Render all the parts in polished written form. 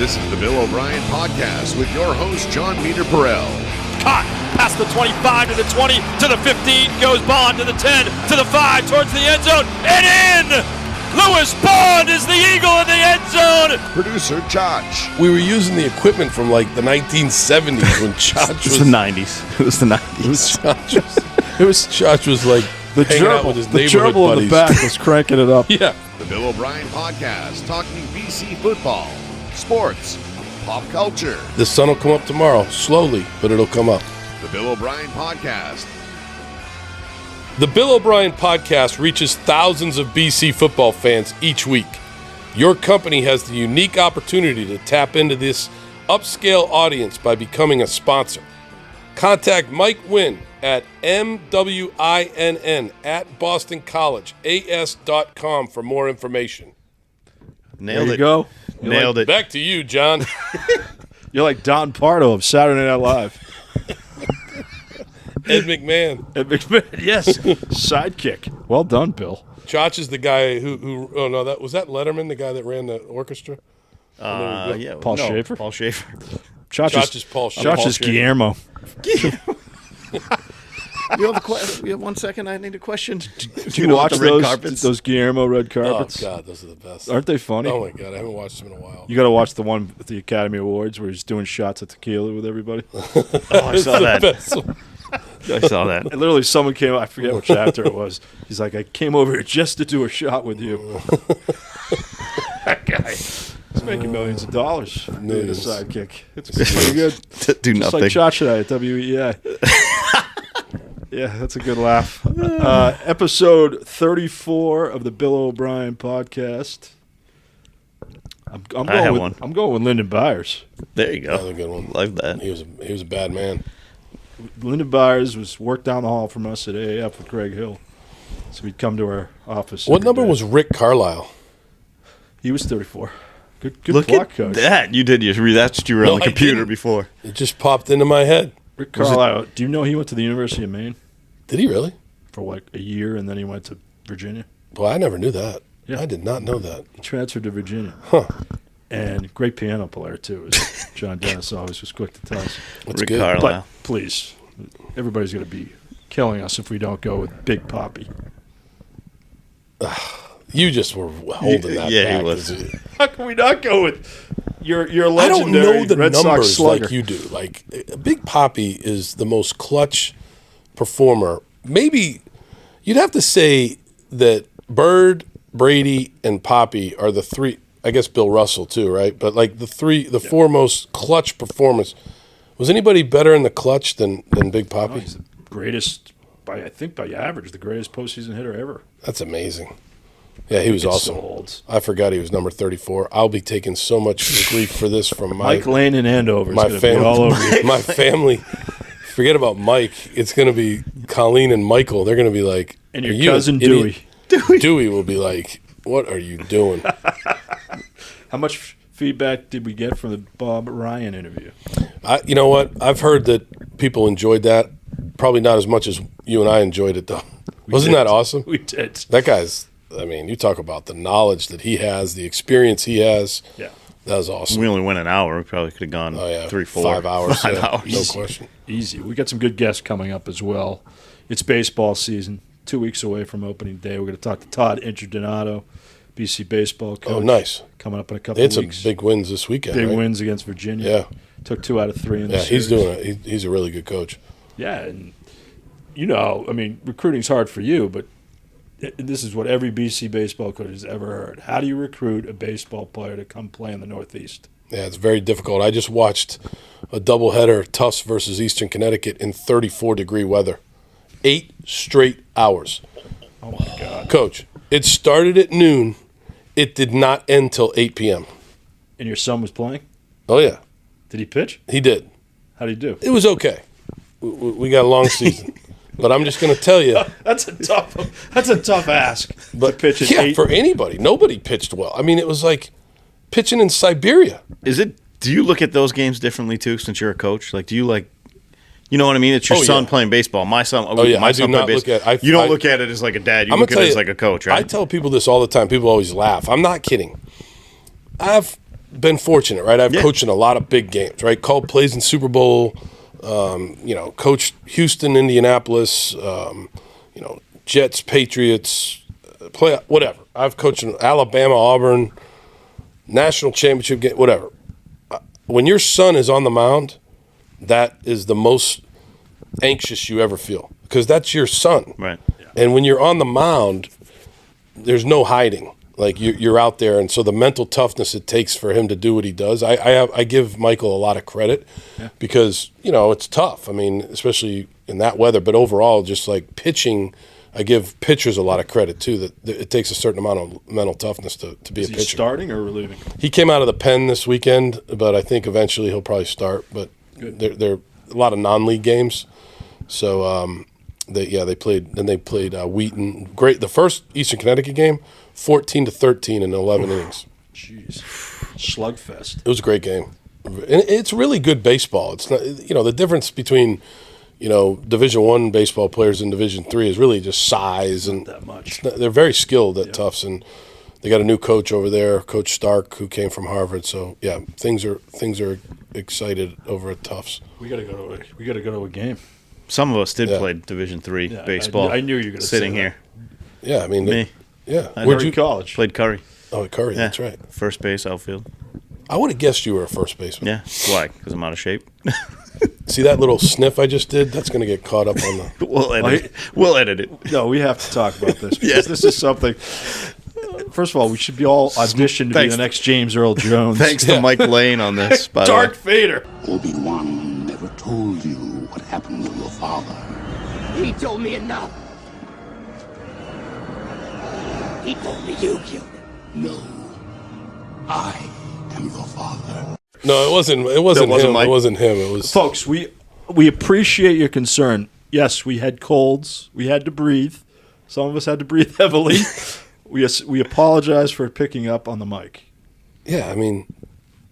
This is the Bill O'Brien Podcast with your host, John Meterparel. Caught past the 25 to the 20 to the 15, goes Bond to the 10 to the 5 towards the end zone and in. Lewis Bond is the Eagle in the end zone. Producer Ciaccio. We were using the equipment from like the 1970s when Ciaccio was... It was the 90s. It was the 90s. Ciaccio was like the hanging out with his neighborhood gerbil buddies. in the back was cranking it up. Yeah. The Bill O'Brien Podcast, talking BC football, sports, pop culture. The sun will come up tomorrow, slowly, but it'll come up. The Bill O'Brien Podcast. The Bill O'Brien Podcast reaches thousands of BC football fans each week. Your company has the unique opportunity to tap into this upscale audience by becoming a sponsor. Contact Mike Wynn at MWINN@BostonCollegeAS.com for more information. Nailed There it. you go. Nailed it. Back to you, John. You're like Don Pardo of Saturday Night Live. Ed McMahon. Ed McMahon, yes. Sidekick. Well done, Bill. Chach is the guy who oh no, was that Letterman, the guy that ran the orchestra? Yeah. Paul Schaefer? Paul Schaefer. Chach is Paul Schaefer. Chach is Guillermo. You have 1 second? I need a question. Do you watch those Guillermo red Oh carpets? God, those are the best. Aren't they funny? Oh my God, I haven't watched them in a while. You got to watch the one at the Academy Awards where he's doing shots of tequila with everybody. Oh, I saw that. I saw that. And literally, someone came. I forget what chapter it was. He's like, "I came over here just to do a shot with you." That guy, he's making millions of dollars being a Millions. sidekick. It's pretty good. Do Just nothing. like Ciaccio at WEI. Yeah, that's a good laugh. Episode 34 of the Bill O'Brien Podcast. I'm going with Lyndon Byers. There you go. Another good one. Love that. He was a bad man. Lyndon Byers worked down the hall from us at AAF with Greg Hill. So we'd come to our office. What every number day. was Rick Carlisle? He was 34. Good Look block at coach. that. You did. You were No, on the I computer didn't. before. It just popped into my head. Rick Carlisle. Do you know he went to the University of Maine Did he really? for like a year, and then he went to Virginia? Well, I never knew that. Yeah. I did not know that. He transferred to Virginia. Huh. And great piano player, too, as John Dennis always was quick to tell us. That's Rick good. Carlisle. But please, everybody's going to be killing us if we don't go with Big Poppy. You just were holding that Yeah, he back. was. How can we not go with your I don't legendary know the Red Sox numbers slugger? like you do. Like Big Poppy is the most clutch performer. Maybe you'd have to say that Bird, Brady, and Poppy are the three. I guess Bill Russell too, right? But like the four most clutch performers. Was anybody better in the clutch than Big Oh, Poppy? he's the greatest, by average, the greatest postseason hitter ever. That's amazing. Yeah, he was awesome. So old. I forgot he was number 34. I'll be taking so much grief for this from Mike Lane in Andover is my going to be family. all over you. My family. Forget about Mike. It's going to be Colleen and Michael. They're going to be like, And "Are your you cousin an idiot?" Dewey. Dewey will be like, "What are you doing?" How much feedback did we get from the Bob Ryan interview? You know what? I've heard that people enjoyed that. Probably not as much as you and I enjoyed it, though. Wasn't that awesome? We did. That guy's. I mean, you talk about the knowledge that he has, the experience he has. Yeah. That was awesome. We only went an hour. We probably could have gone Oh yeah, 3, 4, 5 hours. 5 yeah, hours. No question. Easy. We got some good guests coming up as well. It's baseball season. 2 weeks away from opening day. We're going to talk to Todd Introdonato, BC baseball coach. Oh, nice. Coming up in a couple They had of weeks. some big wins this weekend. Big right? wins against Virginia. Yeah. Took 2 out of 3 in the Yeah, he's series. doing it. He's a really good coach. Yeah, and I mean, recruiting's hard for you, but this is what every BC baseball coach has ever heard. How do you recruit a baseball player to come play in the Northeast? Yeah, it's very difficult. I just watched a doubleheader, Tufts versus Eastern Connecticut, in 34-degree weather. 8 straight hours. Oh, my God. Coach, it started at noon. It did not end till 8 p.m. And your son was playing? Oh, yeah. Did he pitch? He did. How'd he do? It was okay. We got a long season. But I'm just going to tell you. That's a tough ask But to pitch at yeah, 8. for anybody. Nobody pitched well. I mean, it was like pitching in Siberia. Do you look at those games differently too? Since you're a coach, like, do you like? You know what I mean? It's your Oh, son yeah. playing baseball. My son. yeah, my I do son not played look baseball. at- You don't I- look at it as like a dad. You I'm look gonna at tell it as you, like a coach, right? I tell people this all the time. People always laugh. I'm not kidding. I have been fortunate, right? I've coached in a lot of big games, right? Called plays in Super Bowl, coached Houston, Indianapolis, Jets, Patriots, whatever. I've coached in Alabama, Auburn, national championship game, whatever. When your son is on the mound, that is the most anxious you ever feel because that's your son. Right. And when you're on the mound, there's no hiding. Like you're out there, and so the mental toughness it takes for him to do what he does. I give Michael a lot of credit because it's tough. I mean, especially in that weather. But overall, just like pitching, I give pitchers a lot of credit too. That it takes a certain amount of mental toughness to be a pitcher. Is he starting or relieving? He came out of the pen this weekend, but I think eventually he'll probably start. But they're a lot of non-league games, so they played. Then they played Wheaton. Great. The first Eastern Connecticut game. 14-13 in 11 innings. Jeez, slugfest. It was a great game, and it's really good baseball. It's not, the difference between, Division I baseball players and Division III is really just size and That much. they're very skilled at Tufts, and they got a new coach over there, Coach Stark, who came from Harvard. So yeah, things are excited over at Tufts. We gotta go to a game. Some of us did play Division III baseball. I knew you were going to sitting say here. Yeah, I mean, Me. Where'd you college? Played Curry. Oh, at Curry. Yeah. That's right. First base, outfield. I would have guessed you were a first baseman. Yeah. Why? Because I'm out of shape. See that little sniff I just did? That's going to get caught up on the. We'll edit it. No, we have to talk about this because this is something. First of all, we should be all auditioned to be the next James Earl Jones. Thanks to Mike Lane on this. By the way. Darth Vader. Obi-Wan never told you what happened to your father. He told me enough. He told me you killed him. No, I am your father. No, it wasn't him. Mike. It wasn't him. It was Folks, we appreciate your concern. Yes, we had colds. We had to breathe. Some of us had to breathe heavily. We apologize for picking up on the mic. Yeah, I mean,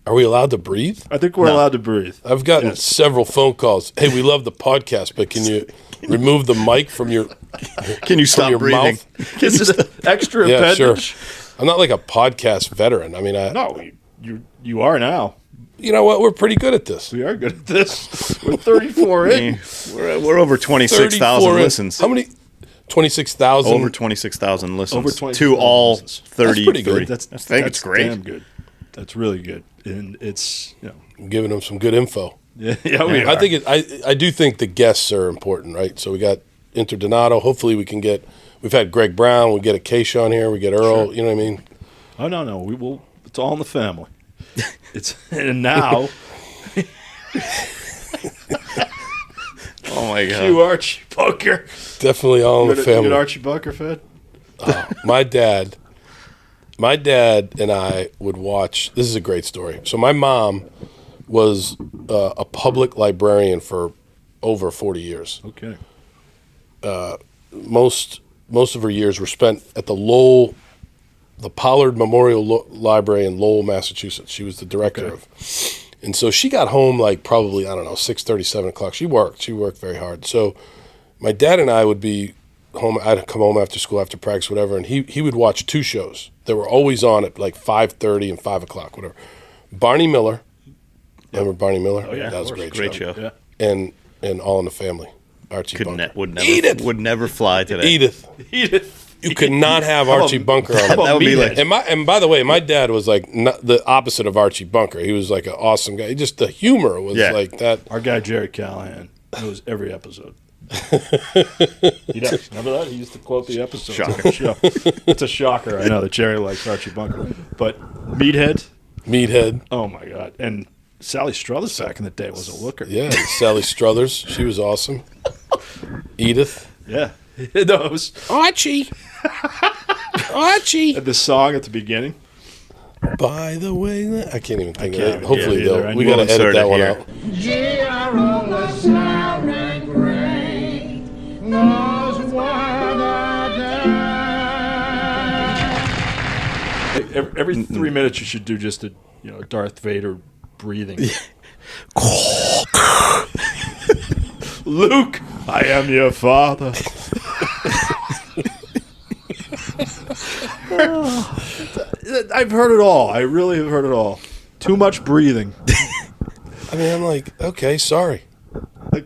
are we allowed to breathe? I think we're allowed to breathe. I've gotten several phone calls. Hey, we love the podcast, but can you remove the mic from your Can you stop your breathing? mouth? This is an extra Yeah, sure. appendage. I'm not like a podcast veteran. I mean, No, you are now. you know what? We're pretty good at this. We are good at this. We're 34 in. We're over 26,000 34 in- listens. How many? 26,000. Over 26,000 listens. Over 26,000 to all listens. 33. pretty good. I think it's great. Damn good. That's really good, and it's Giving them some good info. yeah we are. I think I do think the guests are important, right? So we got Interdonato. Hopefully we can get. We've had Greg Brown. We get a Keish on here. We get Earl. Sure. You know what I mean? Oh no, we will. It's all in the family. It's and now Oh my god. you Archie Bunker. Definitely all in the You family. an Archie Bunker fan? My dad and I would watch. This is a great story. So my mom was a public librarian for over 40 years. Okay. Most of her years were spent at the Pollard Memorial Library in Lowell, Massachusetts. She was the director of. And so she got home like probably, 6:30, 7 o'clock. She worked very hard. So my dad and I would be home. I'd come home after school, after practice, whatever, and he would watch two shows that were always on at like 5:30 and 5 o'clock, whatever. Barney Miller. Remember Barney Miller? Oh yeah, that was a Great show. Yeah. And All in the Family. Archie Bunker. Would never fly today. Edith. You could not have Archie Bunker on it. That would be like And by the way, my dad was like not the opposite of Archie Bunker. He was like an awesome guy. Just the humor was like that. Our guy Jerry Callahan knows every episode. He does. Remember that? He used to quote the episodes. Shocker. On the show. It's a shocker. I know that Jerry likes Archie Bunker, but Meathead. Oh my god! And Sally Struthers back in the day was a looker. Yeah, Sally Struthers. She was awesome. Edith. Yeah. Those. Archie. And the song at the beginning. By the way, I can't even think of can't it. even Hopefully, get it either. though, I we know got to we'll edit insert that it one here. out. Every 3 minutes, you should do just a Darth Vader breathing. Luke, I am your father. I've heard it all. I really have heard it all. Too much breathing. I mean, I'm like, okay, sorry. Like,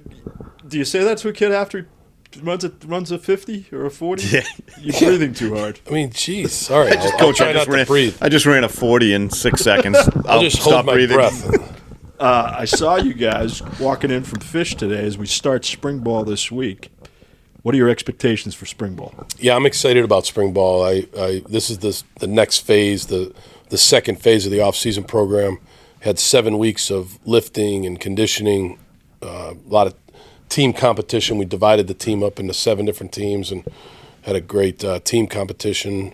do you say that to a kid after he runs a 50 or a 40? Yeah. You're breathing too hard. I mean, geez, sorry. Coach, I'll try not to breathe. I just ran a 40 in 6 seconds. I'll just hold stop my breathing. breath. I saw you guys walking in from Fish today as we start spring ball this week. What are your expectations for spring ball? Yeah, I'm excited about spring ball. This is the next phase, the second phase of the off-season program. Had 7 weeks of lifting and conditioning, a lot of team competition. We divided the team up into 7 different teams and had a great team competition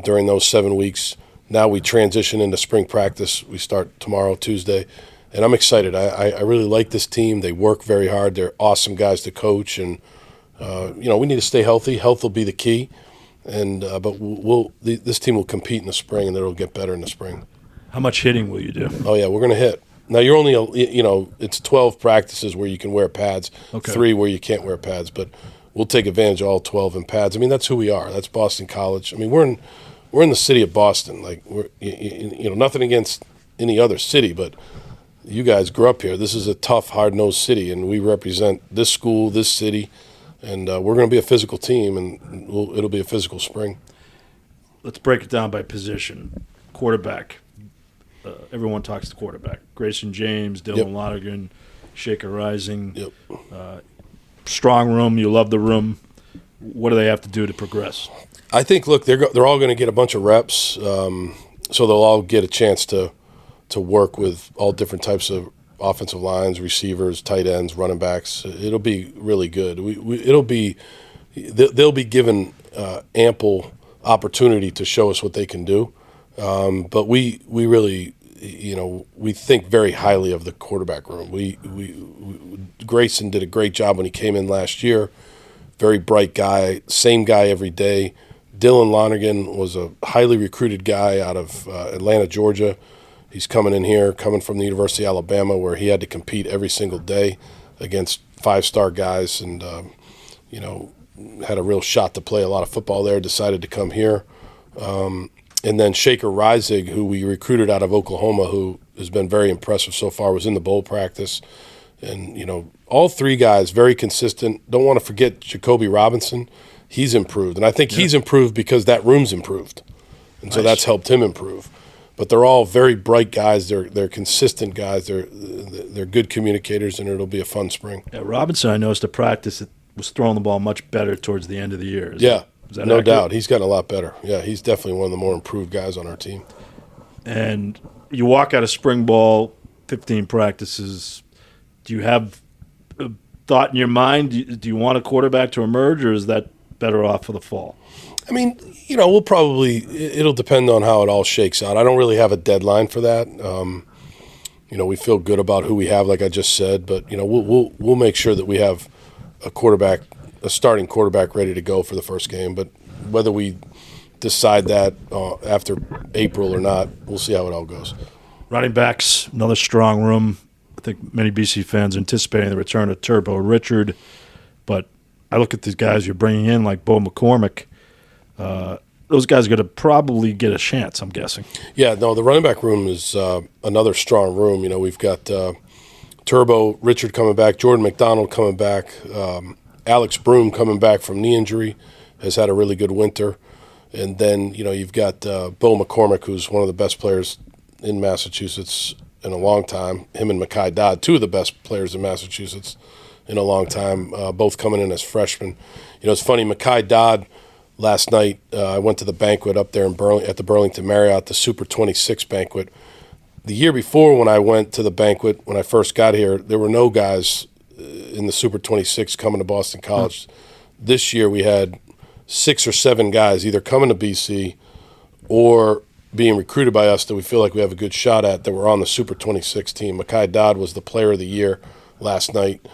during those 7 weeks. Now we transition into spring practice. We start tomorrow, Tuesday, and I'm excited. I really like this team. They work very hard. They're awesome guys to coach, and we need to stay healthy. Health will be the key, and but this team will compete in the spring, and it'll get better in the spring. How much hitting will you do? Oh yeah, we're going to hit. Now you're only it's 12 practices where you can wear pads, Okay. 3 where you can't wear pads, but we'll take advantage of all 12 in pads. I mean, that's who we are. That's Boston College. I mean, we're in the city of Boston. Like we're nothing against any other city, but you guys grew up here. This is a tough, hard-nosed city, and we represent this school, this city, and we're going to be a physical team, and it'll be a physical spring. Let's break it down by position. Quarterback. Everyone talks to quarterback. Grayson James, Dylan Yep. Lonergan, Shaker Rising. Yep. Strong room. You love the room. What do they have to do to progress? I think, look, they're all going to get a bunch of reps, so they'll all get a chance to work with all different types of offensive lines, receivers, tight ends, running backs. It'll be really good. They'll be given ample opportunity to show us what they can do. But we really, we think very highly of the quarterback room. Grayson did a great job when he came in last year. Very bright guy, same guy every day. Dylan Lonergan was a highly recruited guy out of Atlanta, Georgia. He's coming in here, coming from the University of Alabama, where he had to compete every single day against 5-star guys, and had a real shot to play a lot of football there. Decided to come here. And then Shaker Rising, who we recruited out of Oklahoma, who has been very impressive so far, was in the bowl practice. And, all 3 guys, very consistent. Don't want to forget Jacoby Robinson. He's improved. And I think he's improved because that room's improved. And so that's helped him improve. But they're all very bright guys. They're consistent guys. They're good communicators, and it'll be a fun spring. Yeah, Robinson, I noticed at practice, was throwing the ball much better towards the end of the year. Is that no accurate? doubt. He's gotten a lot better. Yeah, he's definitely one of the more improved guys on our team. And you walk out of spring ball, 15 practices. Do you have a thought in your mind? Do you want a quarterback to emerge, or is that better off for the fall? I mean, we'll probably – it'll depend on how it all shakes out. I don't really have a deadline for that. We feel good about who we have, like I just said. But, we'll make sure that we have a starting quarterback ready to go for the first game. But whether we decide that after April or not, we'll see how it all goes. Running backs, another strong room. I think many BC fans are anticipating the return of Turbo Richard. But I look at these guys you're bringing in, like Bo McCormick. Those guys are going to probably get a chance, I'm guessing. Yeah, no, the running back room is another strong room. We've got Turbo Richard coming back, Jordan McDonald coming back, Alex Broom coming back from knee injury, has had a really good winter. And then, you've got Bo McCormick, who's one of the best players in Massachusetts in a long time. Him and Mekhi Dodd, 2 of the best players in Massachusetts in a long time, both coming in as freshmen. It's funny, Mekhi Dodd, last night I went to the banquet up there at the Burlington Marriott, the Super 26 banquet. The year before when I went to the banquet, when I first got here, there were no guys in the Super 26 coming to Boston College. This year we had 6 or 7 guys either coming to BC or being recruited by us that we feel like we have a good shot at that were on the Super 26 team. Mekhi Dodd was the player of the year last night.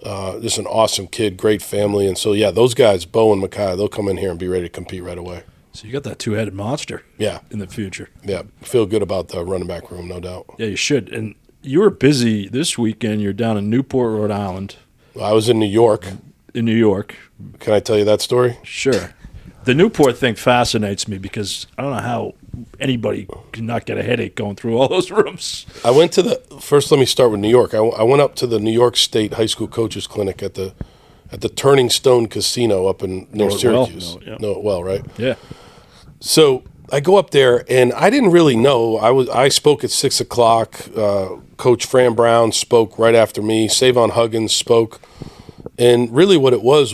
Just an awesome kid, great family. And so, those guys, Bo and Mekhi, they'll come in here and be ready to compete right away. So you got that 2-headed monster in the future. Yeah, feel good about the running back room, no doubt. Yeah, you should. And you were busy this weekend. You're down in Newport, Rhode Island. I was in New York. In New York. Can I tell you that story? Sure. The Newport thing fascinates me because I don't know how anybody could not get a headache going through all those rooms. I went to first. Let me start with New York. I went up to the New York State High School Coaches Clinic at the Turning Stone Casino up near Syracuse. Know it well, right? Yeah. So I go up there, and I didn't really know. I spoke at 6:00. Coach Fran Brown spoke right after me. Savon Huggins spoke, and really what it was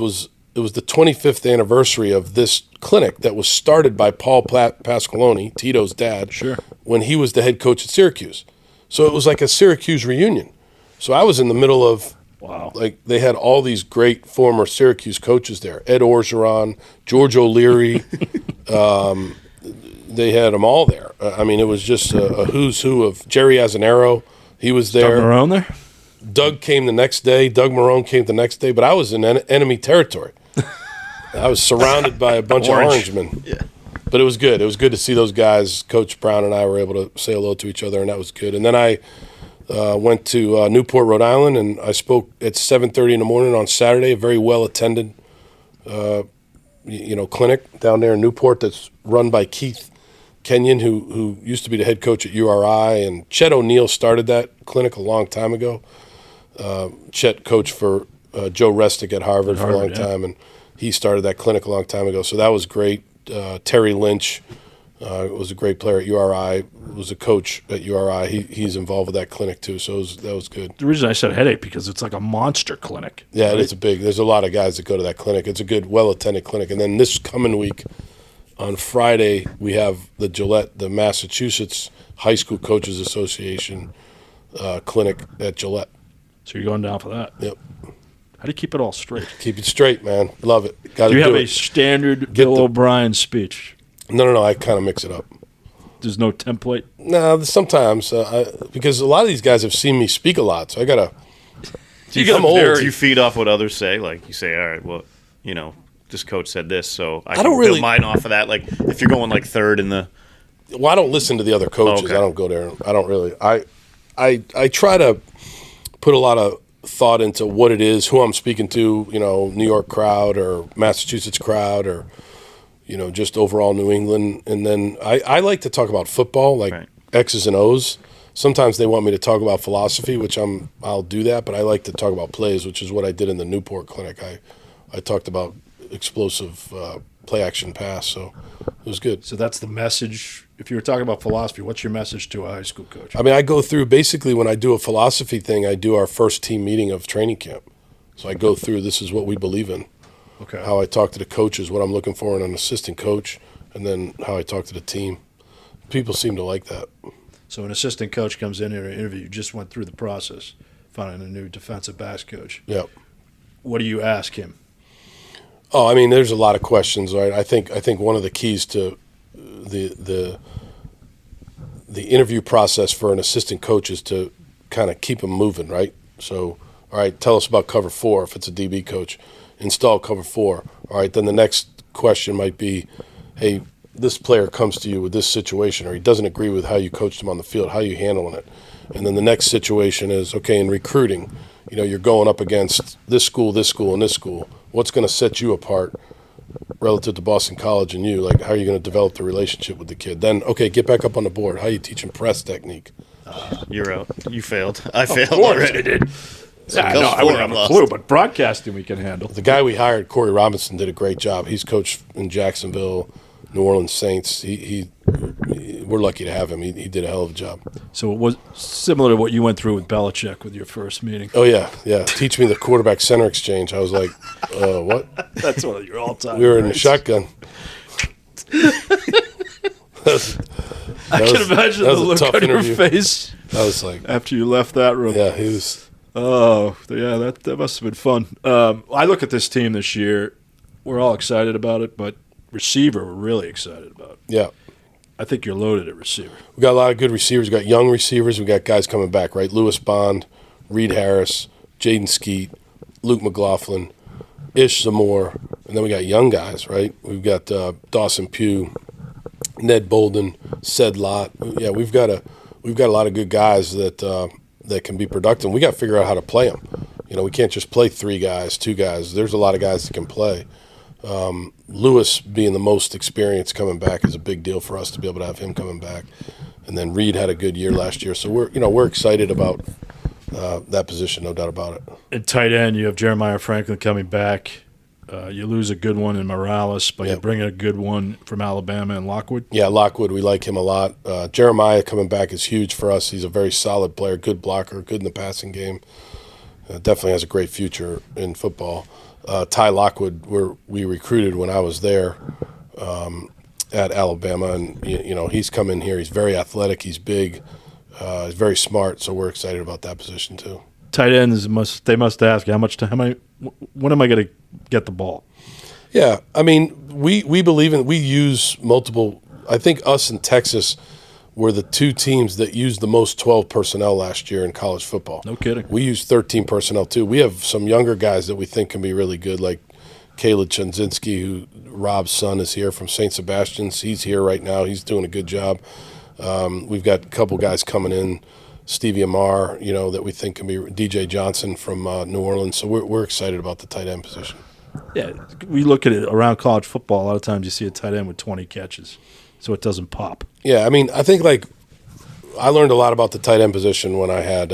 the 25th anniversary of this clinic that was started by Paul Pasqualoni, Tito's dad, when he was the head coach at Syracuse. So it was like a Syracuse reunion. So I was in the middle of, like, they had all these great former Syracuse coaches there. Ed Orgeron, George O'Leary. They had them all there. I mean, it was just a who's who of Jerry Azanero. He was there. Doug Marone there? Doug came the next day. Doug Marone came the next day. But I was in enemy territory. I was surrounded by a bunch of Orangemen. Yeah. But it was good. It was good to see those guys. Coach Brown and I were able to say hello to each other, and that was good. And then I went to Newport, Rhode Island, and I spoke at 7:30 in the morning on Saturday, a very well-attended clinic down there in Newport that's run by Keith Kenyon, who used to be the head coach at URI, and Chet O'Neill started that clinic a long time ago. Chet coached for Joe Resnick at Harvard for a long time, and he started that clinic a long time ago. So that was great. Terry Lynch was a great player at URI, was a coach at URI. He's involved with that clinic too, so that was good. The reason I said headache, because it's like a monster clinic. Yeah, right? There's a lot of guys that go to that clinic. It's a good, well-attended clinic. And then this coming week, on Friday, we have the Massachusetts High School Coaches Association clinic at Gillette. So you're going down for that? Yep. How do you keep it all straight? Keep it straight, man. Love it. Gotta do you have it. a standard Bill O'Brien speech? No. I kind of mix it up. There's no template? No, sometimes. Because a lot of these guys have seen me speak a lot, so I got to... I'm old. Do you feed off what others say? Like, you say, all right, well, this coach said this, so I can build mine off of that. Like, if you're going, like, third in the... Well, I don't listen to the other coaches. Okay. I don't go there. I don't really... I try to put a lot of thought into what it is, who I'm speaking to, New York crowd or Massachusetts crowd or, just overall New England. And then I like to talk about football, like X's and O's. Sometimes they want me to talk about philosophy, which I'll do that, but I like to talk about plays, which is what I did in the Newport clinic. I talked about explosive play action pass, so it was good. So that's the message. If you were talking about philosophy, what's your message to a high school coach? I mean, I go through, basically when I do a philosophy thing, I do our first team meeting of training camp. So I go through, this is what we believe in. Okay. How I talk to the coaches, what I'm looking for in an assistant coach, and then how I talk to the team. People seem to like that. So an assistant coach comes in an interview, you just went through the process, finding a new defensive backs coach. Yep. What do you ask him? Oh, I mean, there's a lot of questions, right? I think one of the keys to the interview process for an assistant coach is to kind of keep them moving, right? So, all right, tell us about cover 4 if it's a DB coach. Install cover 4. All right, then the next question might be, hey, this player comes to you with this situation, or he doesn't agree with how you coached him on the field. How are you handling it? And then the next situation is, okay, in recruiting, you're going up against this school, and this school. What's going to set you apart relative to Boston College and you? Like, how are you going to develop the relationship with the kid? Then, okay, get back up on the board. How are you teaching press technique? You're out. You failed. I failed already. I did. So I wouldn't have a clue, but broadcasting we can handle. The guy we hired, Corey Robinson, did a great job. He's coached in Jacksonville, New Orleans Saints. We're lucky to have him. He did a hell of a job. So it was similar to what you went through with Belichick with your first meeting. Oh, yeah. Teach me the quarterback center exchange. I was like, what? That's one of your all-time We were in the shotgun. I can imagine the look on your face. I was like, after you left that room. Yeah, he was. Oh, yeah, that must have been fun. I look at this team this year. We're all excited about it, but receiver we're really excited about. Yeah. I think you're loaded at receiver. We got a lot of good receivers. We got young receivers. We got guys coming back, right? Lewis Bond, Reed Harris, Jaden Skeet, Luke McLaughlin, Ish Zamore, and then we got young guys, right? We've got Dawson Pugh, Ned Bolden, Ced Lott. Yeah, we've got a lot of good guys that can be productive. We got to figure out how to play them. We can't just play 3 guys, 2 guys. There's a lot of guys that can play. Lewis being the most experienced coming back is a big deal for us to be able to have him coming back. And then Reed had a good year last year, so we're excited about that position, no doubt about it. At tight end, you have Jeremiah Franklin coming back. You lose a good one in Morales, but you bring in a good one from Alabama and Lockwood. Yeah, Lockwood, we like him a lot. Jeremiah coming back is huge for us. He's a very solid player, good blocker, good in the passing game. Definitely has a great future in football. Ty Lockwood, we recruited when I was there at Alabama, and he's come in here. He's very athletic. He's big. He's very smart. So we're excited about that position too. Tight ends must ask you when am I going to get the ball? Yeah, I mean we believe in we use multiple. I think us and Texas were the two teams that used the most 12 personnel last year in college football. No kidding. We used 13 personnel too. We have some younger guys that we think can be really good, like Caleb Chunzinski, who Rob's son is here from St. Sebastian's. He's here right now. He's doing a good job. We've got a couple guys coming in, Stevie Amar, that we think can be DJ Johnson from New Orleans. So we're excited about the tight end position. Yeah, we look at it around college football. A lot of times you see a tight end with 20 catches, so it doesn't pop. Yeah, I mean, I think I learned a lot about the tight end position when I had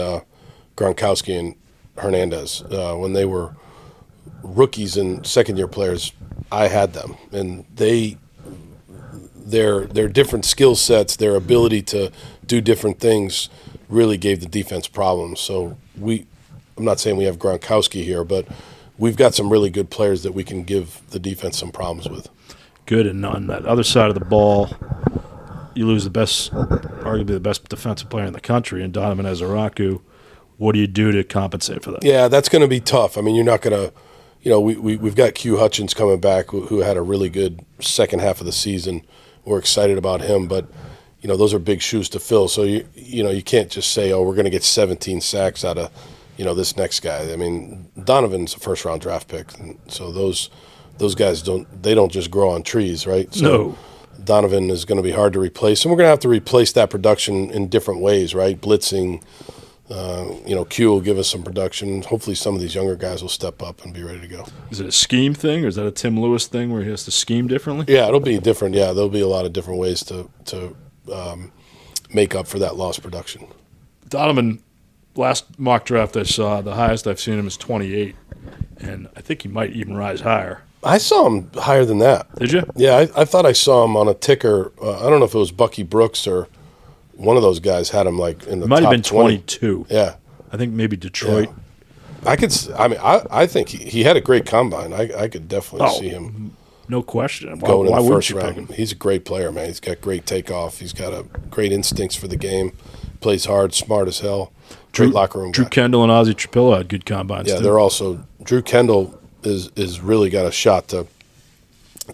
Gronkowski and Hernandez. When they were rookies and second-year players, I had them, and their different skill sets, their ability to do different things really gave the defense problems. So I'm not saying we have Gronkowski here, but we've got some really good players that we can give the defense some problems with. Good, and on that other side of the ball, you lose arguably the best defensive player in the country, in Donovan Ezaraku. What do you do to compensate for that? Yeah, that's going to be tough. I mean, you're not going to, we've got Q Hutchins coming back, who had a really good second half of the season. We're excited about him, but those are big shoes to fill. So you can't just say, oh, we're going to get 17 sacks out of this next guy. I mean, Donovan's a first round draft pick, and so those guys don't just grow on trees, right? So no. Donovan is going to be hard to replace, and we're going to have to replace that production in different ways, right? Blitzing. Q will give us some production. Hopefully some of these younger guys will step up and be ready to go. Is it a scheme thing, or is that a Tim Lewis thing where he has to scheme differently? Yeah, it'll be different. Yeah, there'll be a lot of different ways to make up for that lost production. Donovan, last mock draft I saw, the highest I've seen him is 28, and I think he might even rise higher. I saw him higher than that. Did you? Yeah, I thought I saw him on a ticker. I don't know if it was Bucky Brooks or one of those guys had him in the top 20. It might have been 22. Yeah. I think maybe Detroit. Yeah. I think he had a great combine. I could definitely see him. No question. Going in the first round. He's a great player, man. He's got great takeoff. He's got a great instincts for the game. Plays hard, smart as hell. Great locker room Drew guy. Kendall and Ozzie Trapillo had good combines too. They're also – Drew Kendall is really got a shot to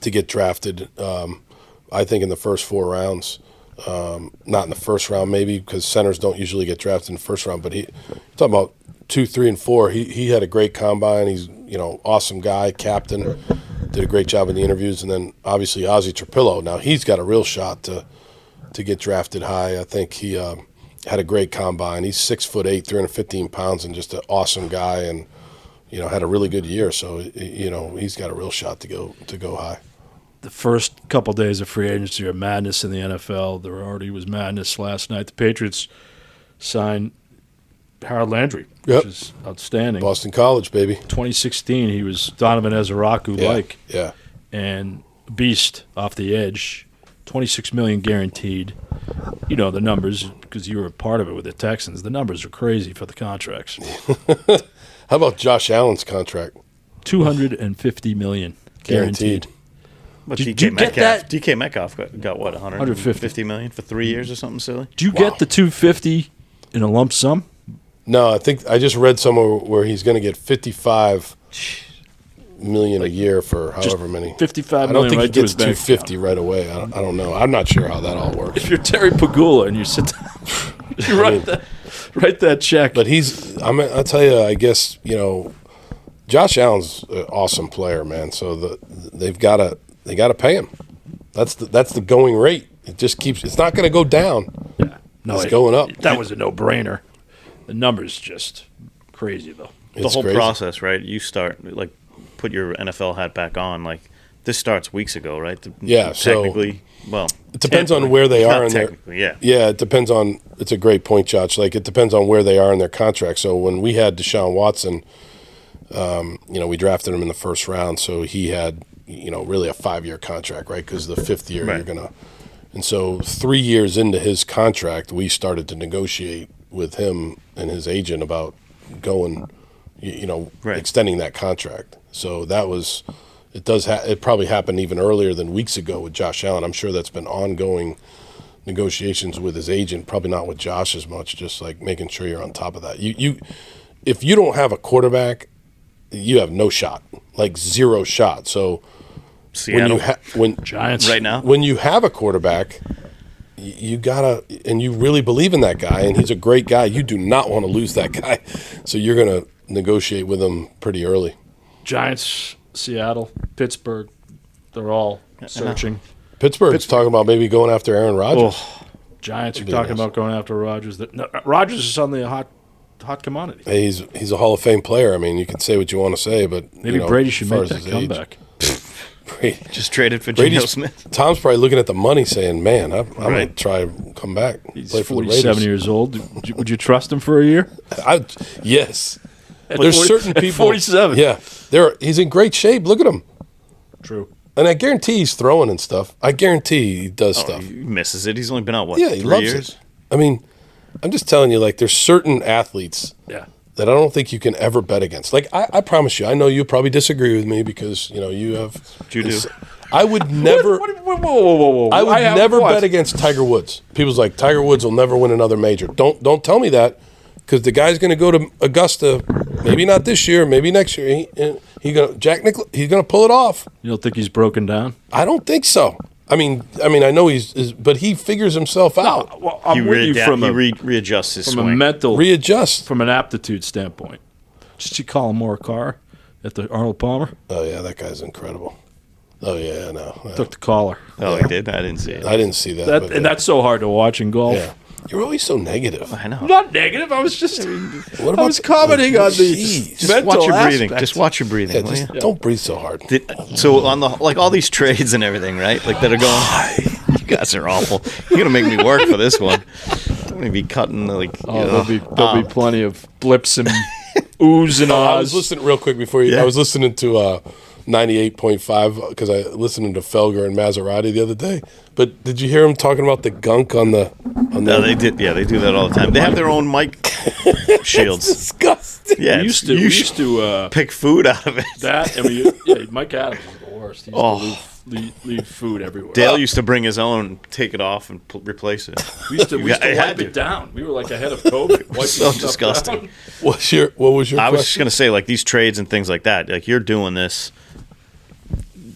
get drafted, I think, in the first 4 rounds. Not in the first round maybe, because centers don't usually get drafted in the first round, but talking about 2, 3, and 4, he had a great combine. He's awesome guy, captain, did a great job in the interviews. And then obviously Ozzie Trapillo, now he's got a real shot to get drafted high. I think he had a great combine. He's 6'8", 315 pounds, and just an awesome guy, and had a really good year. So he's got a real shot to go high. The first couple days of free agency are madness in the NFL. There already was madness last night. The Patriots signed Harold Landry, which is outstanding. Boston College, baby. 2016, he was Donovan Ezaraku-like. Yeah. And beast off the edge. $26 million guaranteed. The numbers, because you were a part of it with the Texans, the numbers are crazy for the contracts. How about Josh Allen's contract? $250 million guaranteed. But Did you get that? DK Metcalf got what, $150 million for 3 years or something silly? Do you get the $250 in a lump sum? No, I think I just read somewhere where he's going to get $55 million a year for however many. $55 million. I don't think right he gets to his $250 right away. I don't know. I'm not sure how that all works. If you're Terry Pagula and you sit down, you write that check. But I'll tell you, I guess, Josh Allen's an awesome player, man. So they got to pay him. That's the going rate. It just keeps. It's not going to go down. Yeah, no, it's going up. That was a no-brainer. The numbers just crazy though. The whole process, right? You start put your NFL hat back on. This starts weeks ago, right? Yeah, technically. So it depends on where they are in their. Yeah. Yeah, it depends on. It's a great point, Josh. Like it depends on where they are in their contract. So when we had Deshaun Watson, we drafted him in the first round, so he had really a 5-year contract, right? Because the 5th year you're gonna. And so 3 years into his contract, we started to negotiate with him and his agent about going, extending that contract. So that was. It does. It probably happened even earlier than weeks ago with Josh Allen. I'm sure that's been ongoing negotiations with his agent. Probably not with Josh as much. Just like making sure you're on top of that. If you don't have a quarterback, you have no shot. Like 0 shot. So Seattle, when Giants right now, when you have a quarterback, you gotta, and you really believe in that guy, and he's a great guy. You do not want to lose that guy. So you're gonna negotiate with him pretty early. Giants. Seattle, Pittsburgh, they're all searching. Pittsburgh's talking about maybe going after Aaron Rodgers. Oh, Giants are talking about going after Rodgers. Rodgers is suddenly a hot commodity. Hey, he's a Hall of Fame player. I mean, you can say what you want to say, but maybe Brady should make that comeback. Brady just traded for Geno Smith. Tom's probably looking at the money, saying, "Man, I'm going to try and come back." He's 47 years old. Would you trust him for a year? Yes. There's certain people. 47. Yeah, he's in great shape. Look at him. True. And I guarantee he's throwing and stuff. I guarantee he does stuff. He misses it. He's only been out, what, he 3 loves years? it. I mean, I'm just telling you, like, there's certain athletes that I don't think you can ever bet against. Like, I promise you, I know you probably disagree with me because, you have. You do. I would never. Whoa. I would never bet against Tiger Woods. People's like, Tiger Woods will never win another major. Don't tell me that. Because the guy's going to go to Augusta, maybe not this year, maybe next year. He's going to pull it off. You don't think he's broken down? I don't think so. I mean, I know but he figures himself out. Well, I'm with you from readjusts his swing. A mental readjust from an aptitude standpoint. Did you call him Morikawa at the Arnold Palmer? Oh yeah, that guy's incredible. Oh yeah, no. Took the collar. Oh, he did. I didn't see it. I didn't see that. And that's so hard to watch in golf. Yeah. You're always so negative. I know. I'm not negative. I was just. What about I was commenting on the. Just watch your breathing. Just watch your breathing. Yeah, don't breathe so hard. So on all these trades and everything, right? Like that are going. You guys are awful. You're gonna make me work for this one. I'm gonna be cutting like. There'll be plenty of blips and oohs and ahs. I was listening real quick before you. Yeah. I was listening to 98.5 because I listened to Felger and Maserati the other day. But did you hear him talking about the gunk on the? No, they did. Yeah, they do that all the time. They have their own mic shields. That's disgusting. Yeah, we used to pick food out of it. Mike Adams was the worst. He used to leave food everywhere. Dale used to bring his own, take it off, and replace it. We used to wipe it down. We were like ahead of COVID. So disgusting. Down. What was your question? I was just gonna say, like these trades and things like that. Like you're doing this.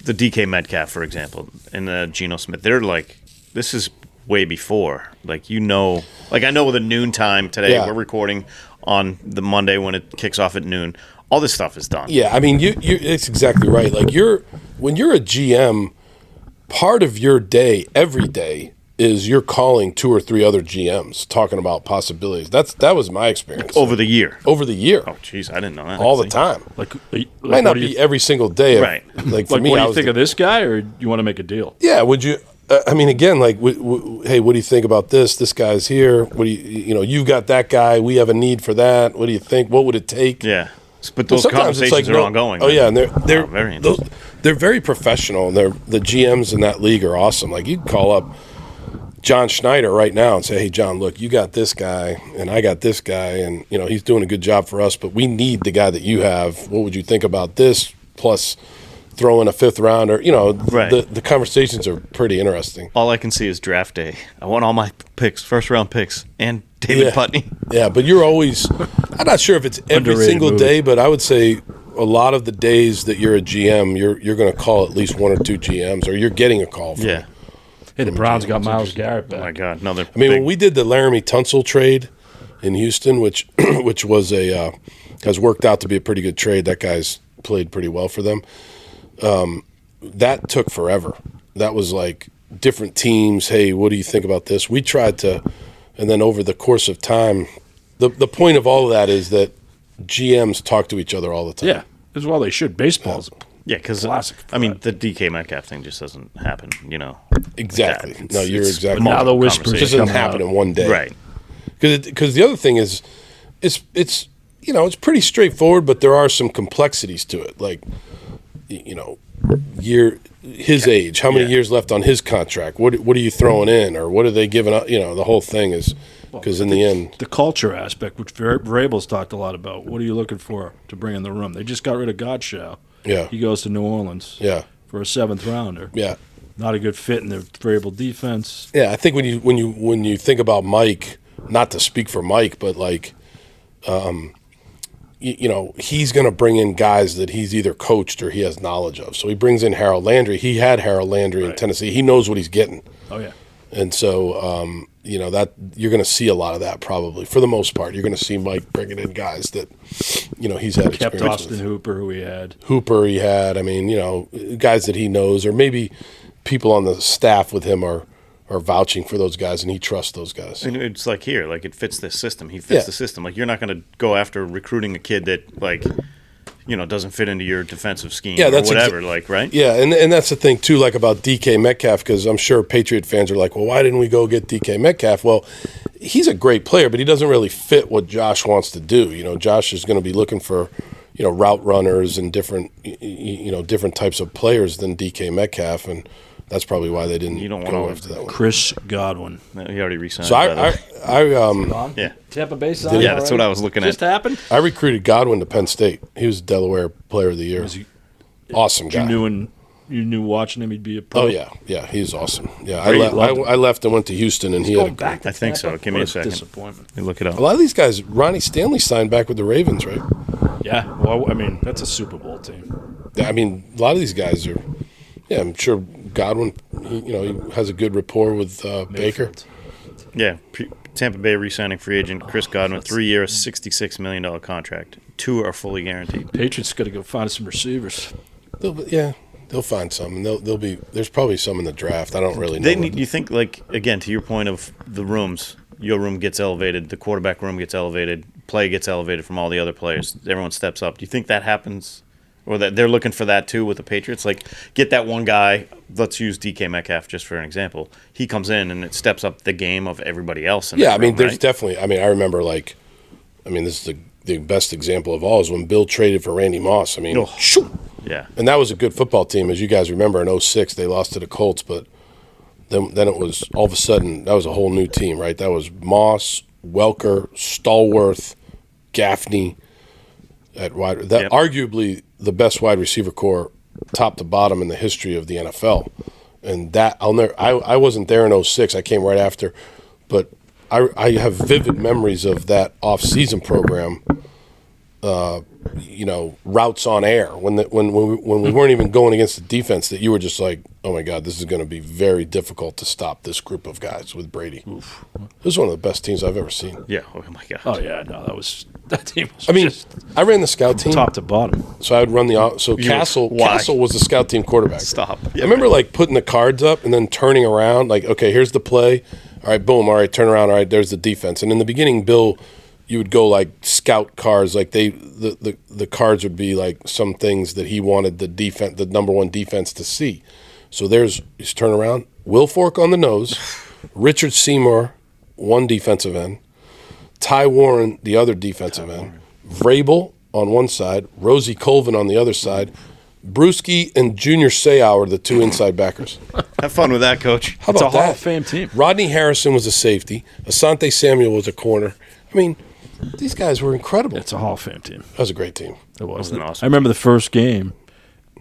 The DK Metcalf, for example, and Geno Smith, they're like, this is way before. Like, I know the noon time today. Yeah. We're recording on the Monday when it kicks off at noon. All this stuff is done. Yeah, I mean, it's exactly right. Like, when you're a GM, part of your day, every day, is you're calling 2 or 3 other GMs talking about possibilities. That was my experience. Over the year. Oh, jeez, I didn't know that. All the time. Like might not be every single day. Right. Like for me, what do you think of this guy, or you want to make a deal? Yeah. Would you? I mean, again, like, hey, what do you think about this? This guy's here. What do you've got that guy. We have a need for that. What do you think? What would it take? Yeah. But those conversations are ongoing. Oh yeah, and they're very interesting. They're very professional. And the GMs in that league are awesome. Like you can call up John Schneider right now and say, hey, John, look, you got this guy and I got this guy, and he's doing a good job for us, but we need the guy that you have. What would you think about this? Plus throw in a 5th rounder. Right. The conversations are pretty interesting. All I can see is draft day. I want all my picks, first-round picks, and David Putney. Yeah, but you're always – I'm not sure if it's every single day, but I would say a lot of the days that you're a GM, you're going to call at least 1 or 2 GMs, or you're getting a call from Yeah. Hey, the Browns got Myles Garrett back. Oh, my God. No, when we did the Laramie Tunsil trade in Houston, which was has worked out to be a pretty good trade. That guy's played pretty well for them. That took forever. That was like different teams. Hey, what do you think about this? We tried to, and then over the course of time, the point of all of that is that GMs talk to each other all the time. Yeah, as well they should. Baseball's Yeah, because Classic I mean, the DK Metcalf thing just doesn't happen, Exactly. Like that. No, you're It's exactly. now the whispers It conversation. just doesn't coming happen out. in one day, Right. Because the other thing is, it's it's pretty straightforward, but there are some complexities to it. Like, his age, how many Yeah. years left on his contract? What are you throwing in, or what are they giving up? The whole thing is because in the end, The culture aspect, which Vrabel's talked a lot about. What are you looking for to bring in the room? They just got rid of Godchow. yeah, He goes to New Orleans yeah, for a 7th rounder. yeah. Not a good fit in the Vrabel defense. Yeah, I think when you think about Mike, not to speak for Mike, but like, he's going to bring in guys that he's either coached or he has knowledge of. So he brings in Harold Landry. He had Harold Landry in Tennessee. He knows what he's getting, Oh yeah. and so that you're going to see a lot of that probably for the most part. You're going to see Mike bringing in guys that he's had Kept experience Austin with. Hooper, who he had. Hooper he had. I mean, guys that he knows, or maybe people on the staff with him are vouching for those guys, and he trusts those guys. And it's like here, like it fits this system. He fits Yeah. the system. Like you're not going to go after recruiting a kid that like, doesn't fit into your defensive scheme Yeah, or that's whatever. Like, right? Yeah, and that's the thing too, like about DK Metcalf, because I'm sure Patriot fans are like, well, why didn't we go get DK Metcalf? Well, he's a great player, but he doesn't really fit what Josh wants to do. Josh is going to be looking for, route runners and different types of players than DK Metcalf, and that's probably why they didn't You don't go want after that one. Chris Godwin. He already re-signed. So by the way. I Tampa Bay yeah, that's what I was looking Just at. happened. recruited Godwin to Penn State. He was Delaware Player of the Year. Awesome guy. You knew watching him he'd be a pro. Oh yeah, he's awesome. Yeah, Great, I loved him. left and went to Houston, and he had a Going back to I think so. Tampa? Give me What a second. Disappointment. You look it up. a lot of these guys. Ronnie Stanley signed back with the Ravens, right? Yeah. Well, I mean, that's a Super Bowl team. I mean, a lot of these guys are. Yeah, I'm sure Godwin. He has a good rapport with Baker. Mayfield. Yeah, Tampa Bay re-signing free agent Chris Godwin, 3 year, $66 million contract. 2 are fully guaranteed. Patriots got to go find some receivers. They'll find some, and they'll be. There's probably some in the draft. I don't really know. They need, you think, like, again, to your point of the rooms, your room gets elevated, the quarterback room gets elevated, play gets elevated from all the other players. Everyone steps up. Do you think that happens, or that they're looking for that too with the Patriots? Like, get that one guy, let's use DK Metcalf just for an example. He comes in and it steps up the game of everybody else. In Yeah, that I mean, room, there's right? definitely. I mean, I remember this is the best example of all is when Bill traded for Randy Moss. I mean, shoo! Yeah. And that was a good football team, as you guys remember. In 06, they lost to the Colts, but then it was all of a sudden that was a whole new team, right? That was Moss, Welker, Stallworth, Gaffney at wide. That Yep. arguably the best wide receiver core, top to bottom, in the history of the NFL. And that I'll never. I wasn't there in 06. I came right after, but I have vivid memories of that off-season program. Routes on air when we weren't even going against the defense, that you were just like, oh my God, this is going to be very difficult to stop this group of guys with Brady. Oof. It was one of the best teams I've ever seen. Yeah. Oh, my God. Oh yeah, no, that team was I mean, just I ran the scout team, top to bottom. so I would run Castle why? was the scout team quarterback. Stop. I remember like putting the cards up and then turning around, like, okay, here's the play. All right, boom. All right, turn around. All right, there's the defense. And in the beginning, Bill, you would go like scout cards, like the cards would be like some things that he wanted the number one defense to see. So there's his turnaround. Will Fork on the nose, Richard Seymour, one defensive end, Ty Warren, the other defensive end, Vrabel on one side, Rosie Colvin on the other side, Brewski and Junior Seau are the two inside backers. Have fun with that, Coach. How It's a about Hall that? of Fame team. Rodney Harrison was a safety. Asante Samuel was a corner. I mean, these guys were incredible. It's a Hall of Fame team. That was a great team. It was. an awesome I remember the first game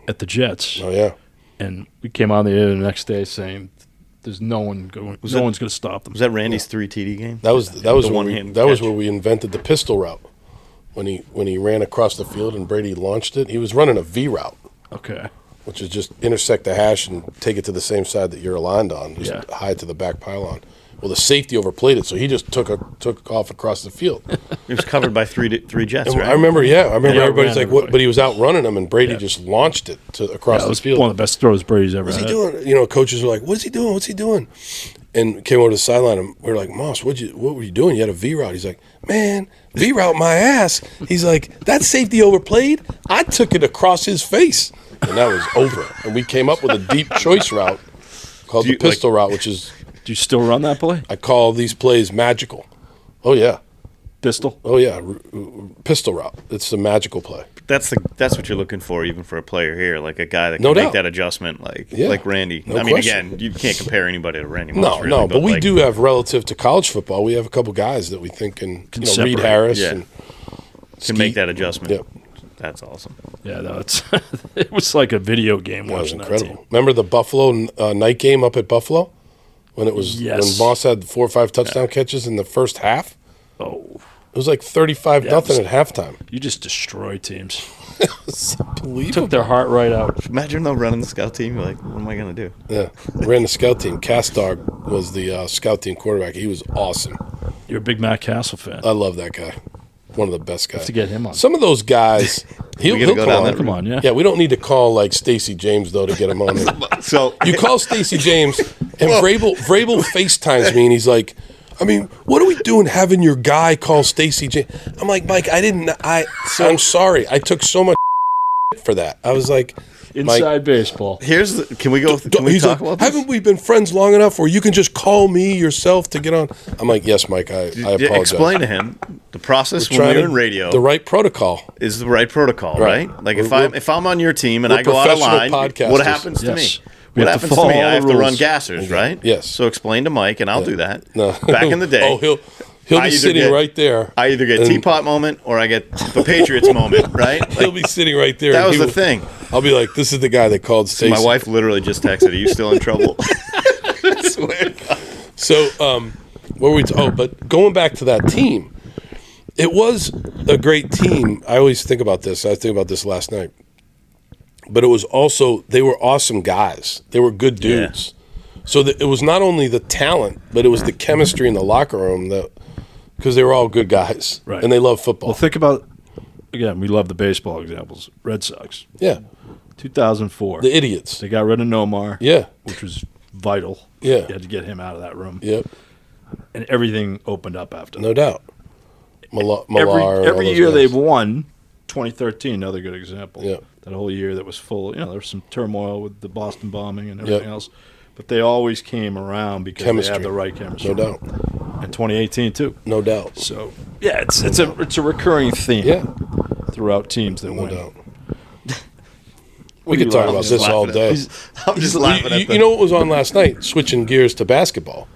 at the Jets, Oh yeah. and we came on the air the next day saying, "There's no one going. No one's going to stop them." Was that Randy's 3 TD game? That was The one-hand catch. where we invented the pistol route. When he ran across the field and Brady launched it, he was running a V route, Okay. which is just intersect the hash and take it to the same side that you're aligned on, just Yeah. high to the back pylon. Well, the safety overplayed it, so he just took off across the field. He was covered by three Jets, And right? I remember everybody's outran like, everybody. "What?" But he was outrunning them, and Brady just launched it across That the was field. one of the best throws Brady's ever What's he had. doing? Coaches are like, "What's he doing? What's he doing?" and came over to the sideline, and we were like, Moss, what were you doing? You had a V route. He's like, man, V route my ass. He's like, that safety overplayed. I took it across his face, and that was over. And we came up with a deep choice route called the pistol route, which is. Do you still run that play? I call these plays magical. Oh yeah, Pistol. oh yeah, pistol route. It's the magical play. That's what you're looking for, even for a player here, like a guy that can No make doubt. that adjustment, like Yeah. Randy. No I mean, question. again, you can't compare anybody to Randy No, Moss. really, no, but we like, do have relative to college football. We have a couple guys that we think can Reed separate. Harris Yeah. and can make that adjustment. Yep. That's awesome. Yeah, no, it was like a video game That was watching that incredible. team. Remember the Buffalo night game up at Buffalo when it was Yes. when Moss had 4 or 5 touchdown catches in the first half? Oh, It was like 35 nothing it at halftime. you just destroy teams. It's unbelievable. Took their heart right out. Imagine though running the scout team. You're like, what am I gonna do? Yeah, ran the scout team. Castdog was the scout team quarterback. He was awesome. You're a big Matt Castle fan. I love that guy. One of the best guys. to get him on. Some of those guys, he'll gotta go call. down that Come on, yeah. Yeah, we don't need to call like Stacey James though to get him on there. So You call Stacey James, and Vrabel FaceTimes me, and he's like, I mean, what are we doing having your guy call Stacey James? I'm like, Mike, I'm sorry. I took so much for that. I was like, Inside Mike, baseball. here's the. Can we go? Can we he's talk like, about this? haven't we been friends long enough where you can just call me yourself to get on? I'm like, yes, Mike, I apologize. Explain to him the process when Trying we're to- in radio. The right protocol. is the right protocol, Right. right? Like We're- if I'm on your team and we're I go out of professional line, podcasters. what happens to Yes. me? We What have to happens to follow me? all I the have to run rules. gassers, right? Yes. So explain to Mike, and I'll do that. No. Back in the day, Oh, he'll I be either sitting get- right there. I either get and teapot moment or I get the Patriots moment, right? He'll Like, be sitting right there. that and was he the will- thing. I'll be like, this is the guy that called Stacey. My wife literally just texted, "Are you still in trouble?" I swear to God. So, what were we? But going back to that team, it was a great team. I always think about this. I was thinking about this last night. But it was also they were awesome guys. They were good dudes. So it was not only the talent, but it was the chemistry in the locker room because they were all good guys, Right. and they love football. Well, think about, again, we love the baseball examples. Red Sox, Yeah, 2004. the idiots. They got rid of Nomar, Yeah, which was vital. Yeah. You had to get him out of that room. yep, And everything opened up after that. no doubt. Millar, and all Every those year guys. they've won. 2013, another good example. Yeah. That whole year that was full. There was some turmoil with the Boston bombing and everything Yeah. else, but they always came around because Chemistry. they had the right chemistry. No doubt, And 2018 too. no doubt. So yeah, it's a recurring theme. Yeah, Throughout teams that no win. doubt. What We do could you talk laugh about at? this all laughing at day. I'm just laughing at You know what was on last night? Switching gears to basketball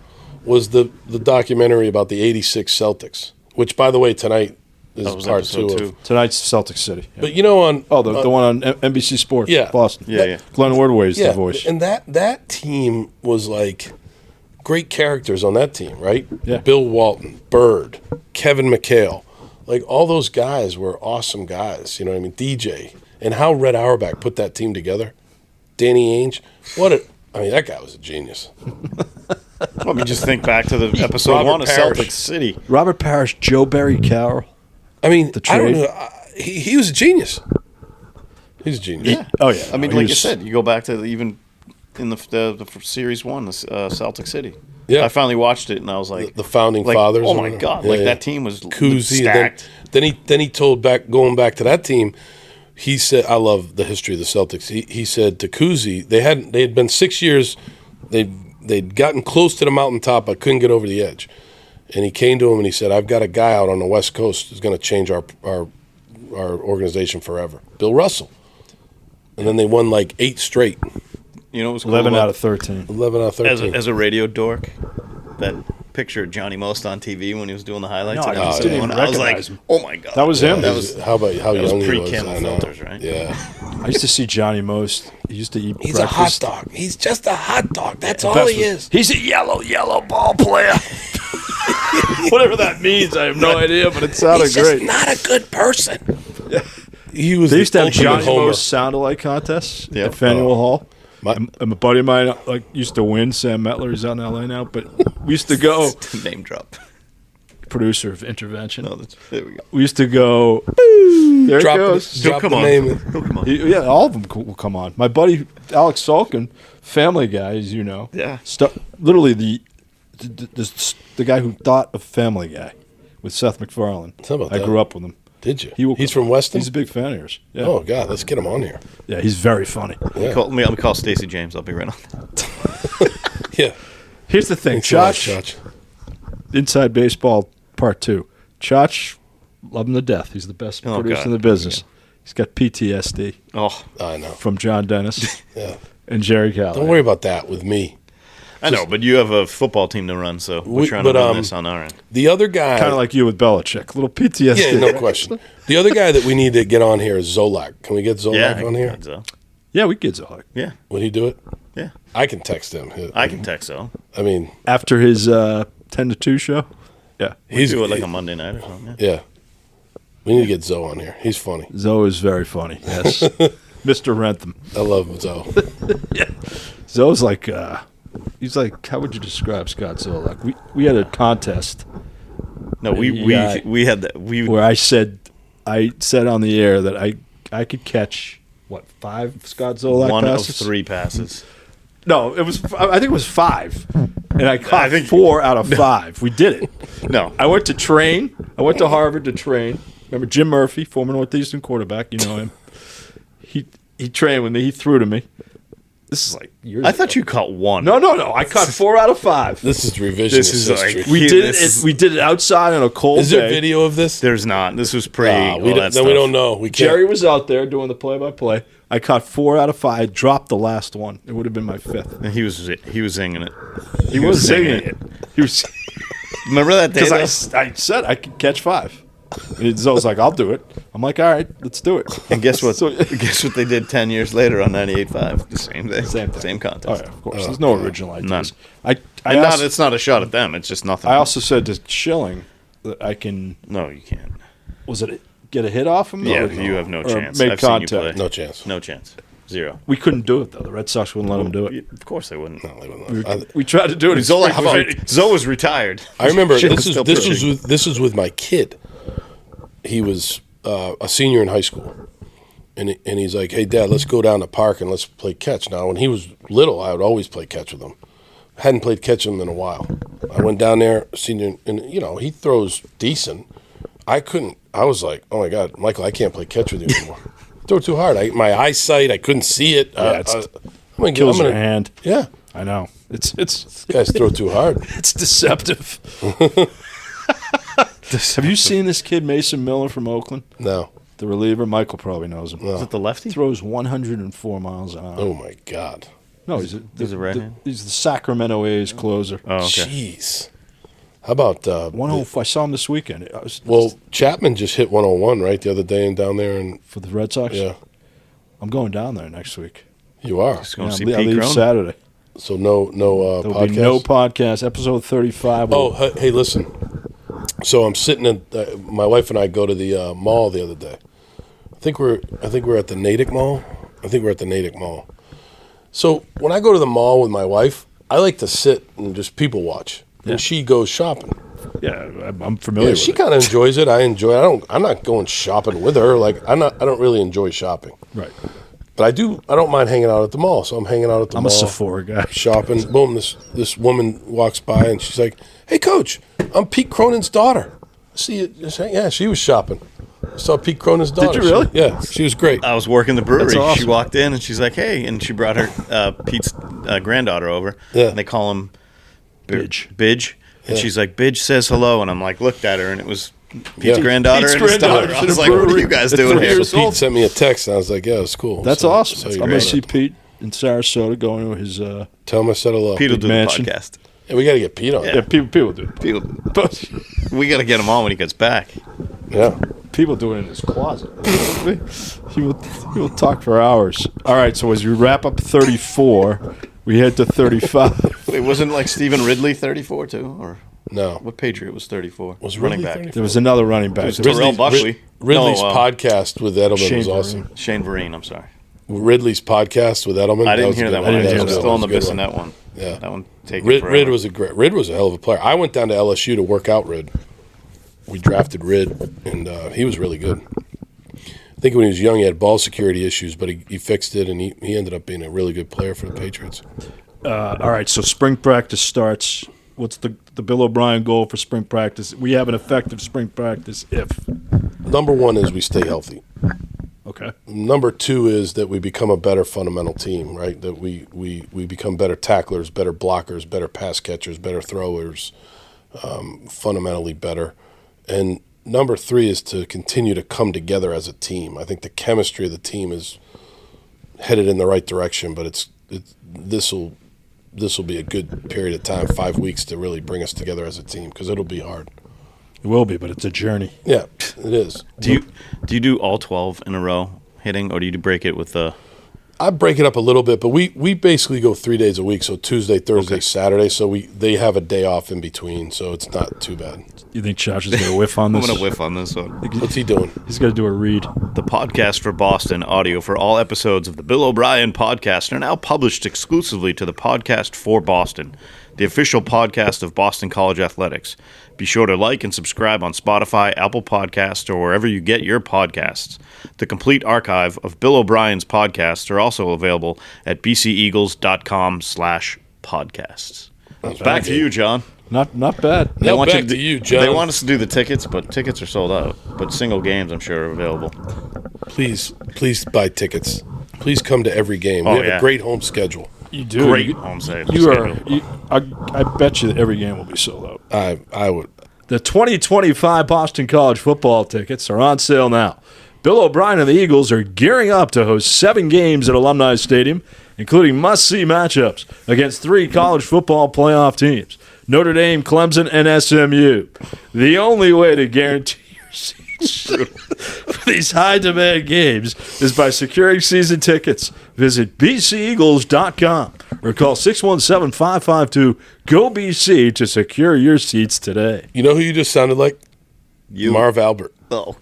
was the documentary about the '86 Celtics, which, by the way, tonight is That was part episode 2 2. of. Tonight's Celtic City. Yeah. But you know, on the one on NBC Sports. yeah. Boston. Yeah. Glenn Wardway's yeah, the voice. and that team was like great characters on that team, right? Yeah. Bill Walton, Bird, Kevin McHale, like all those guys were awesome guys. You know what I mean? DJ, and how Red Auerbach put that team together. Danny Ainge, that guy was a genius. Let me just think back to the episode Robert 1 of Parrish. Celtic City. Robert Parrish, Joe Barry Carroll. I mean, The I don't trade. know. He was a genius. He's a genius. Yeah. Oh yeah. I mean, he like you was- said, you go back to even in the series 1, the Celtic City. Yeah. I finally watched it and I was like, The founding like, fathers. oh and my all God, Yeah, like yeah. that team was Cousy. stacked. Then he told going back to that team. He said, "I love the history of the Celtics." He said to Cousy, they had been 6 years. They'd gotten close to the mountaintop, but couldn't get over the edge. And he came to him and he said, "I've got a guy out on the West Coast who's going to change our organization forever." Bill Russell. And then they won like 8 straight, You know what was cool 11 about- out of 13. 11 out of 13. as a radio dork, that picture of Johnny Most on TV when he was doing the highlights. No, and I was didn't doing- even I was like, recognize him. oh my God. That was him. That was how was young he was? pre-camel I know. filters, right? Yeah. I used to see Johnny Most. He used to eat He's breakfast. a hot dog. He's just a hot dog. That's The all best he was, is. He's a yellow ball player. Whatever that means, I have no idea, but it sounded He's great. just not a good person. He was They used to have the ultimate Johnny homer. Most sound-alike contests Yep. at Faneuil Hall. My- And a buddy of mine used to win. Sam Metler, he's out in L.A. now, but we used to go. Name drop. Producer of Intervention. No, there we go. We used to go. There Drop it goes. Drop come the on. name. Come on. Yeah, all of them will come on. My buddy Alex Salkin, Family Guy, as you know. Yeah. Literally the the guy who thought of Family Guy with Seth MacFarlane. Tell about I that. grew up with him. Did you? He's from Weston? He's a big fan of yours. Yeah. Oh, God. Let's get him on here. Yeah, he's very funny. Yeah. Let me call Stacey James. I'll be right on. Yeah. Here's the thing, Chach. Inside Baseball Part 2. Chach, love him to death. He's the best producer God. in the business. He's got PTSD Oh, I know. from John Dennis Yeah. and Jerry Callahan. Don't worry about that with me. I know, but you have a football team to run, so we're trying to run this on our end. The other guy. Kind of like you with Belichick. Little PTSD. Yeah, no question. The other guy that we need to get on here is Zolak. Can we get Zolak Yeah, on here? Yeah, we get Zolik. Yeah, Would he do it? yeah. I can text him. I can text so. I mean, After his 10 to 2 show? Yeah. he's Do it like a Monday night or something. Yeah. We need to get Zoe on here. He's funny. Zoe is very funny. Yes. Mr. Rentham. I love Zoe. Zoe's like, he's like, how would you describe Scott Zoe? Like, we had a contest No, we had that. where I said on the air that I could catch, 5 Scott Zolak one passes? of 3 passes. No, I think it was 5. And I caught 4 out of 5. We did it. No, I went to train. I went to Harvard to train. Remember Jim Murphy, former Northeastern quarterback, you know him. He trained with me. He threw to me. This is like years I ago. thought you caught 1. No. I caught 4 out of 5. This is revisionist This is history. like- We did This it. We did it outside on a cold is day. there video of this? There's not. This was pre. Ah, all we that then stuff. we don't know. We can't. Jerry was out there doing the play-by-play. I caught 4 out of 5. I dropped the last one. It would have been my 5th. And he was singing it. He was singing it. He was Remember that day? because I said I could catch 5. And Zoe's like, I'll do it. I'm like, all right, let's do it. And guess what? So- Guess what they did 10 years later on 98.5? The same thing. Same thing. Same contest. Oh yeah, of course. There's no original ideas. None. I And asked- it's not a shot at them. It's just nothing. I also said to Schilling that I can. No, you can't. Was it get a hit off him? Yeah, or- you have no or chance. Make I've seen you contact. play. No chance. No chance. 0. We couldn't do it though. The Red Sox wouldn't let him do it. Of course they wouldn't. We tried to do it. in Zoe, spring training. Zoe was retired. I remember She was this still was pitching. this was with my kid. He was a senior in high school, and he's like, "Hey, Dad, let's go down to the park and let's play catch." Now, when he was little, I would always play catch with him. Hadn't played catch with him in a while. I went down there, senior, and he throws decent. I couldn't. I was like, "Oh my God, Michael, I can't play catch with you anymore. Throw too hard. My eyesight, I couldn't see it. Kills your hand. Yeah, I know. It's guys throw too hard. it's deceptive. Have you seen this kid Mason Miller from Oakland? No. The reliever. Michael probably knows him. Is it the lefty? Throws 104 miles an hour. Oh my God. No, He's a right-hand? He's the Sacramento A's closer. Oh, okay. Jeez. How about 104. I saw him this weekend. well, Chapman just hit 101 right the other day and down there, and For the Red Sox? yeah, I'm going down there next week. you are. Just going Yeah, to see I Pete leave Cronin. Saturday. So no There'll podcast. be no podcast. Episode 35. Oh, hey, listen. So I'm sitting at my wife and I go to the mall the other day. I think we're at the Natick Mall. So when I go to the mall with my wife, I like to sit and just people watch, and she goes shopping. Yeah, I'm familiar Yeah, with she it. kind of enjoys it. I enjoy it. I'm not going shopping with her. Like I don't really enjoy shopping. Right. But I do. I don't mind hanging out at the mall. So I'm hanging out at the I'm mall. a Sephora guy. Shopping. Boom. This woman walks by and she's like, "Hey, Coach, I'm Pete Cronin's daughter." See it? Yeah, she was shopping. I saw Pete Cronin's daughter. you really? She was great. I was working the brewery. That's awesome. She walked in and she's like, "Hey," and she brought her Pete's granddaughter over. Yeah. And they call him Bidge. Bidge. And Yeah. she's like, "Bidge says hello," and I'm like, looked at her, and it was Pete's Yeah. granddaughter Pete's and his granddaughter. daughter. I was like, "What are you guys doing Three here?" years Pete old. sent me a text and I was like, "Yeah, it's cool." That's So- awesome. so I'm you going got to it. see Pete in Sarasota going to his. Tell him I said hello. Pete will do mansion. the podcast. Yeah, we got to get Pete on. Yeah, people do. People, But we got to get him on when he gets back. Yeah. people do it in his closet. he will talk for hours. All right, so as we wrap up 34, we head to 35. It wasn't like Stephen Ridley 34 too, or No. what Patriot was 34? Was running Ridley back. 34? There was another running back. It was Terrell Buckley. Ridley's No, podcast with Edelman Shane was Vereen. awesome. Shane Vereen. I'm sorry. Ridley's podcast with Edelman. I didn't was a hear good that one. I didn't hear I'm that still on the That was a good Bissonnette one. Yeah. That one taken Rid forever. was Rid was a hell of a player. I went down to LSU to work out Rid. We drafted Rid, and he was really good. I think when he was young, he had ball security issues, but he fixed it, and he ended up being a really good player for the Patriots. All right, so spring practice starts What's the Bill O'Brien goal for spring practice? We have an effective spring practice if. Number one is we stay healthy. Okay. Number two is that we become a better fundamental team, right? That we become better tacklers, better blockers, better pass catchers, better throwers, fundamentally better. And number three is to continue to come together as a team. I think the chemistry of the team is headed in the right direction, but this will be a good period of time, 5 weeks, to really bring us together as a team, because it'll be hard. It will be, but it's a journey. Yeah, it is. Do you do all 12 in a row hitting, or do you break it with the? I break it up a little bit, but we basically go 3 days a week, so Tuesday, Thursday, Saturday. So they have a day off in between, so it's not too bad. You think Ciaccio is going to whiff on I'm this? going to whiff on this one. What's he doing? He's going to do a read. The podcast for Boston audio for all episodes of the Bill O'Brien podcast are now published exclusively to the Podcast for Boston, the official podcast of Boston College Athletics. Be sure to like and subscribe on Spotify, Apple Podcasts, or wherever you get your podcasts. The complete archive of Bill O'Brien's podcasts are also available at bceagles.com/podcasts. Back to you, John. Not bad. They want back to you, John. They want us to do the tickets, but tickets are sold out. But single games, I'm sure, are available. Please buy tickets. Please come to every game. We have a great home schedule. You do. Great home save. I bet you that every game will be sold out. I would. The 2025 Boston College football tickets are on sale now. Bill O'Brien and the Eagles are gearing up to host 7 games at Alumni Stadium, including must-see matchups against 3 college football playoff teams, Notre Dame, Clemson, and SMU. The only way to guarantee your seats for these high-demand games is by securing season tickets. Visit bceagles.com or call 617-552-GO-BC to secure your seats today. You know who you just sounded like? You. Marv Albert. Oh,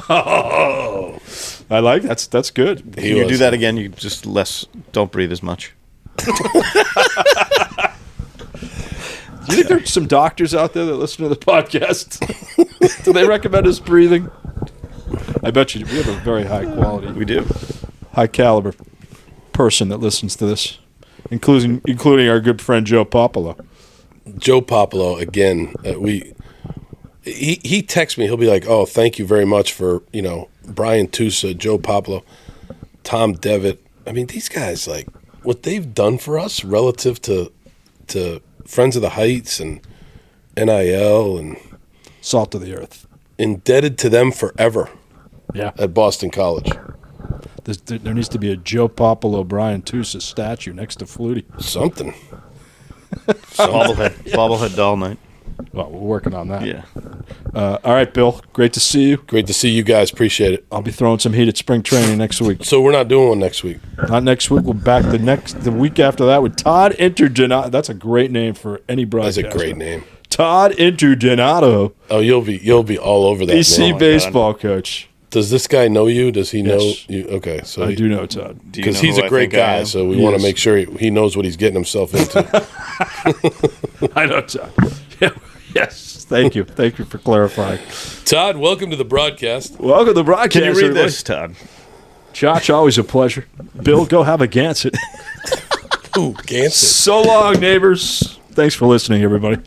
Oh, I like that's good. Can you do that again? You just don't breathe as much. Do you think there's some doctors out there that listen to the podcast? Do they recommend us breathing? I bet you we have a very high quality, We do. high caliber person that listens to this, including our good friend Joe Popolo. Joe Popolo, again, he texts me. He'll be like, "Oh, thank you very much for, Brian Tusa, Joe Popolo, Tom Devitt." I mean, these guys, like, what they've done for us relative to Friends of the Heights and NIL, and Salt of the earth. indebted to them forever Yeah. at Boston College. There needs to be a Joe Popolo Brian Tusa statue next to Flutie. Something. Bobblehead doll night. Well, we're working on that. Yeah. All right, Bill. Great to see you. Great to see you guys. Appreciate it. I'll be throwing some heat at spring training next week. So we're not doing one next week. Not next week. We'll back the week after that with Todd Interdonato. That's a great name for any That's broadcaster. a great name. Todd Interdonato, Oh, you'll be all over that BC name. baseball coach. Does this guy know you? Does he know Yes. you? Okay, so I do know Todd. because he's a great guy, so we He want to is. make sure he knows what he's getting himself into. I know Todd. Yeah. Yes. Thank you. Thank you for clarifying. Todd, welcome to the broadcast. Welcome to the broadcast. Can you read everybody. this, Todd? Ciaccio, always a pleasure. Bill, go have a Gansett. Ooh, Gansett. So long, neighbors. Thanks for listening, everybody.